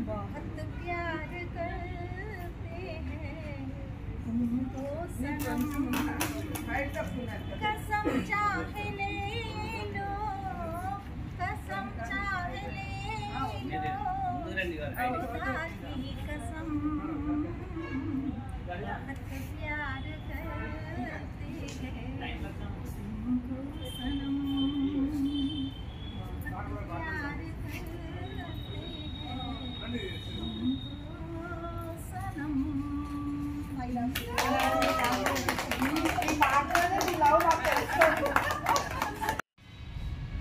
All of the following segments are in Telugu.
बहुत प्यार करते हैं तुमको सनम, कसम चाहे ले लो, कसम चाहे ले लो, खुदा की कसम, बहुत प्यार करते हैं तुमको सनम, बहुत प्यार करते हैं तुमको सनम।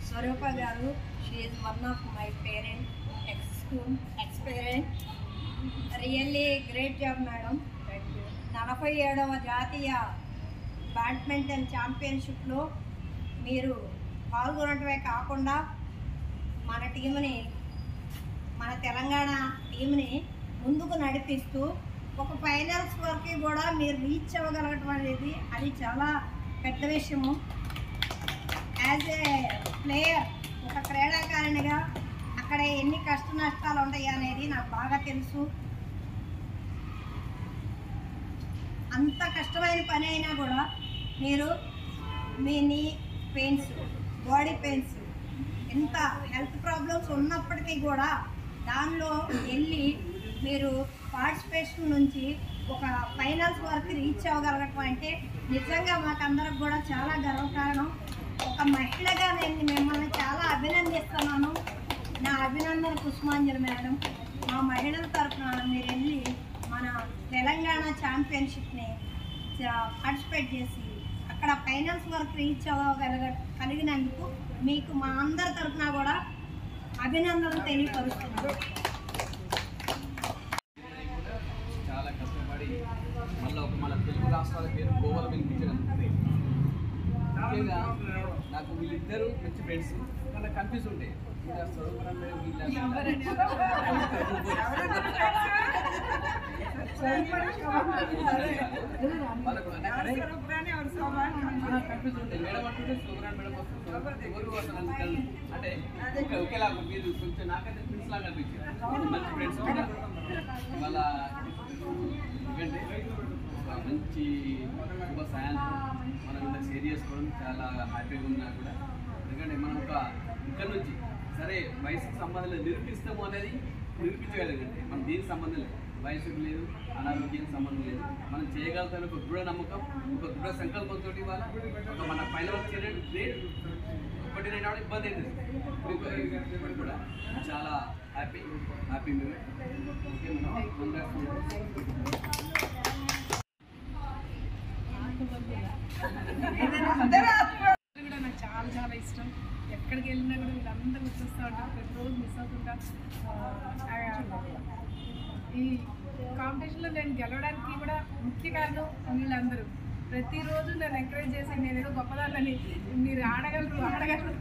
Swarupa garu, she is one of my parents, ex-parent. Really great job, madam. Thank you. 47వ జాతీయ బ్యాడ్మింటన్ ఛాంపియన్షిప్లో మీరు పాల్గొనటమే కాకుండా మన టీంని, మన తెలంగాణ టీంని ముందుకు నడిపిస్తూ ఒక ఫైనల్స్ వరకు కూడా మీరు రీచ్ అవ్వగలగటం అనేది అది చాలా పెద్ద విషయము. యాజ్ ఏ ప్లేయర్, ఒక క్రీడాకారిణిగా అక్కడ ఎన్ని కష్ట నష్టాలు ఉంటాయి అనేది నాకు బాగా తెలుసు. అంత కష్టమైన పని అయినా కూడా మీరు మీ నీ పెయిన్స్, బాడీ పెయిన్స్, ఎంత హెల్త్ ప్రాబ్లమ్స్ ఉన్నప్పటికీ కూడా దానిలో వెళ్ళి మీరు పార్టిసిపేషన్ నుంచి ఒక ఫైనల్స్ వరకు రీచ్ అవ్వగలగటం అంటే నిజంగా మాకందరికి కూడా చాలా గర్వకారణం. ఒక మహిళగా నేను మిమ్మల్ని చాలా అభినందిస్తున్నాను. నా అభినందన పుష్పాంజలి మేడం. మా మహిళల తరఫున మీరు వెళ్ళి మన తెలంగాణ ఛాంపియన్షిప్ని పార్టిసిపేట్ చేసి అక్కడ ఫైనల్స్ వరకు రీచ్ కలిగినందుకు మీకు మా అందరి తరఫున కూడా అభినందనలు తెలియపరుస్తున్నాను. చాలా కష్టపడి మళ్ళీ మన తెలుగు రాష్ట్రాల పేరు గోవాలో వినిపించడం. ముఖ్యంగా నాకు వీళ్ళిద్దరూ మంచి ఫ్రెండ్స్, మళ్ళీ కన్ఫ్యూజ్ ఉండే కన్ఫ్యూజ్ ఉండే. మేడం అంటుంటే సోమరాన్ మేడం అంటే ఒకేలాగా మీరు కొంచెం నాకైతే ఫ్రెండ్స్ లాగా అనిపించింది. మంచి ఫ్రెండ్స్ వాళ్ళ ఎందుకంటే మంచి శుభ సాయంత్రం మనం ఇంత షేర్ చేసుకోవడం చాలా హ్యాపీగా ఉన్నా కూడా. ఎందుకంటే మనం ఇక్కడ నుంచి సరే వయసుకు సంబంధం లేదు, నిరూపిస్తాము అనేది నిరూపించగలిగండి. మనం దీనికి సంబంధం లేదు, వయసుకు లేదు, అనారోగ్యానికి సంబంధం లేదు. మనం చేయగలుగుతాం ఒక దృఢ నమ్మకం, ఒక దృఢ సంకల్పంతో ఇవాళ ఒక మన ఫైనల్ చేయడం గ్రేట్. ఒకటి రెండు ఇబ్బంది అయింది, ఇప్పుడు కూడా చాలా హ్యాపీ మూమెంట్. ఓకే కూడా నాకు చాలా చాలా ఇష్టం. ఎక్కడికి వెళ్ళినా కూడా వీళ్ళందరూ గుర్తొస్తూ ఉంటారు, ప్రతిరోజు మిస్ అవుతుంటా. ఈ కాంపిటీషన్లో నేను గెలవడానికి కూడా ముఖ్య కారణం వీళ్ళందరూ. ప్రతిరోజు నన్ను ఎంకరేజ్ చేసి నేను ఏదో గొప్పదాన్ని, మీరు ఆడగలరు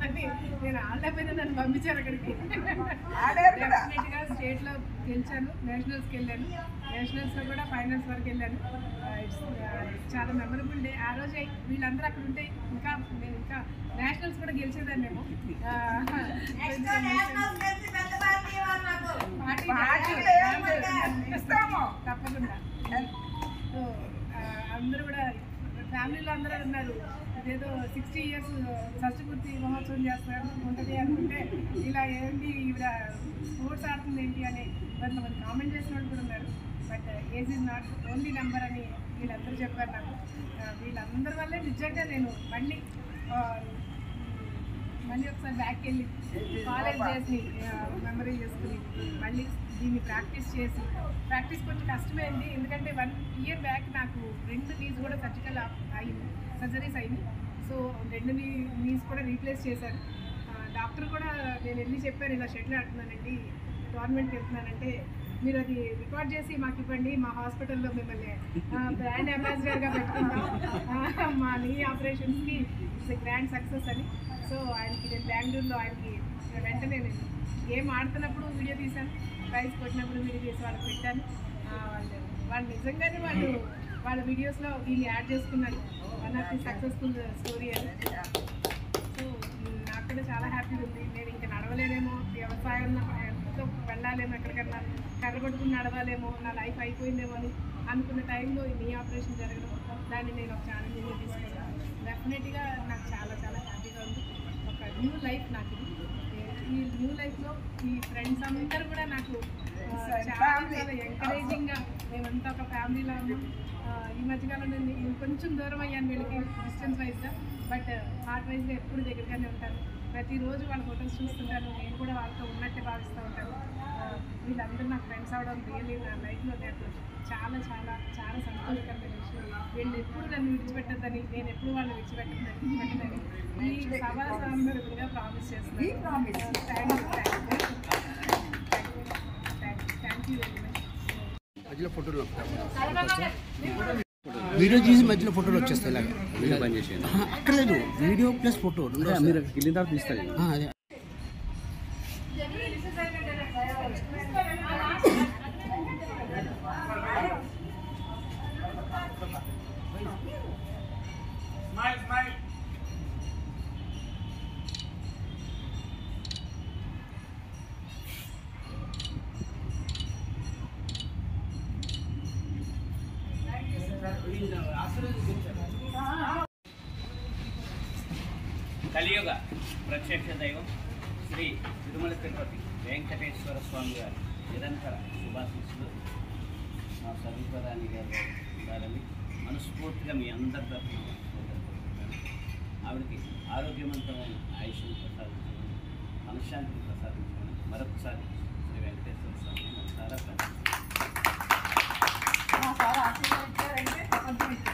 అని నేను ఆడలేకపోయినా నన్ను పంపించారు అక్కడికి. డెఫినెట్గా స్టేట్లో గెలిచాను, నేషనల్స్కి వెళ్ళాను, నేషనల్స్లో కూడా ఫైనల్స్ వరకు వెళ్ళాను. చాలా మెమరబుల్ డే. ఆ రోజే వీళ్ళందరూ అక్కడ ఉంటే ఇంకా నేను ఇంకా నేషనల్స్ కూడా గెలిచేదాన్నేమో. తప్పకుండా. సో అందరూ కూడా ఫ్యామిలీలో అందరూ ఉన్నారు. ఇదేదో 60 years షష్ఠపూర్తి మహోత్సవం చేస్తున్నారు ఉంటుంది అనుకుంటే ఇలా ఏంటి ఈవిడ స్పోర్ట్స్ ఆడుతుంది ఏంటి అని కొంతమంది కామెంట్ చేసిన వాళ్ళు కూడా ఉన్నారు. But age is not only number అని వీళ్ళందరూ చెప్పారు నాకు. వీళ్ళందరి వల్లే నిజంగా నేను మళ్ళీ ఒకసారి బ్యాక్ వెళ్ళి కాలేజ్ డేస్ని మెమరీ చేసుకుని మళ్ళీ దీన్ని ప్రాక్టీస్ చేసి, ప్రాక్టీస్ కొంచెం కష్టమైంది. ఎందుకంటే 1 year బ్యాక్ నాకు 2 knees కూడా సర్జరీస్ అయింది. సో 2 knees కూడా రీప్లేస్ చేశాను. డాక్టర్ కూడా నేను వెళ్ళి చెప్పాను, ఇలా షటిల్ ఆడుతున్నానండి, గవర్నమెంట్కి వెళ్తున్నానంటే మీరు అది రికార్డ్ చేసి మాకు ఇవ్వండి, మా హాస్పిటల్లో మిమ్మల్ని బ్రాండ్ అంబాసిడర్గా పెట్టుకుంటాం, మా నీ ఆపరేషన్స్కి ఇట్స్ గ్రాండ్ సక్సెస్ అని. సో ఆయనకి నేను బెంగళూరులో ఆయనకి వెంటనే నేను గేమ్ ఆడుతున్నప్పుడు వీడియో తీశాను, ప్రైజ్ కొట్టినప్పుడు వీడియో తీసి వాళ్ళకి పెట్టాను. వాళ్ళు నిజంగానే వాళ్ళ వీడియోస్లో వీళ్ళు యాడ్ చేసుకున్నారు. One of the successful story అని. సో నాకు కూడా చాలా హ్యాపీగా ఉంది. నేను ఇంకా నడవలేనేమో, వ్యవసాయంలో వెళ్ళాలేమో ఎక్కడికన్నా తగలబడుకుని నడవాలేమో, నా లైఫ్ అయిపోయిందేమో అని అనుకున్న టైంలో ఈ నీ ఆపరేషన్ జరగడం, దాన్ని నేను ఒక ఛాలెంజ్గా తీసుకున్నాను. డెఫినెట్గా నాకు చాలా చాలా హ్యాపీగా ఉంది. ఒక న్యూ లైఫ్ నాకు ఇది. ఈ న్యూ లైఫ్లో ఈ ఫ్రెండ్స్ అందరూ కూడా నాకు చాలా చాలా ఎంకరేజింగ్గా, మేమంతా ఒక ఫ్యామిలీలో ఉన్నాం. ఈ మధ్యకాలం నేను కొంచెం దూరం అయ్యాను వీళ్ళకి డిస్టెన్స్ వైజ్గా, బట్ హార్ట్ వైజ్గా ఎప్పుడు దగ్గరగానే ఉంటాను. ప్రతిరోజు వాళ్ళ ఫొటోస్ చూస్తుంటాను, నేను కూడా వాళ్ళతో ఉన్నట్టే భావిస్తూ ఉంటాను. వీళ్ళందరూ నాకు ఫ్రెండ్స్ అవడం రియల్లీ నా లైఫ్లో నాకు చాలా చాలా చాలా సంతోషకరమైన విషయం. వీళ్ళు ఎప్పుడు నన్ను విడిచిపెట్టద్దని, నేను ఎప్పుడు వాళ్ళని విడిచిపెట్టదని ఈ సభా సాందర్భంగా ప్రామిస్ చేస్తున్నాను. Thank you very much. మధ్యలో ఫోటోలు వీడియో తీసి మధ్యలో ఫోటోలు వచ్చేస్తాయి. ఇలాగే వీడియో పని చేసేయండి. అక్కర్లేదు, వీడియో ప్లస్ ఫోటో మీరు వెళ్ళిన తర్వాత తీస్తారు. అదే కలియుగ ప్రత్యక్ష దైవం శ్రీ తిరుమల తిరుపతి వెంకటేశ్వర స్వామి గారి నిరంతర శుభాశీస్సులు మా సర్వీశ్వరాణి గారు ఉండాలని మనస్ఫూర్తిగా మీ అందరి తరఫున ఆవిడకి ఆరోగ్యవంతమైన ఆయుష్ను ప్రసాదించమని, మనశ్శాంతిని ప్రసాదించమని మరొకసారి శ్రీ వెంకటేశ్వర స్వామి మనసారా ప్రార్థిస్తున్నాను.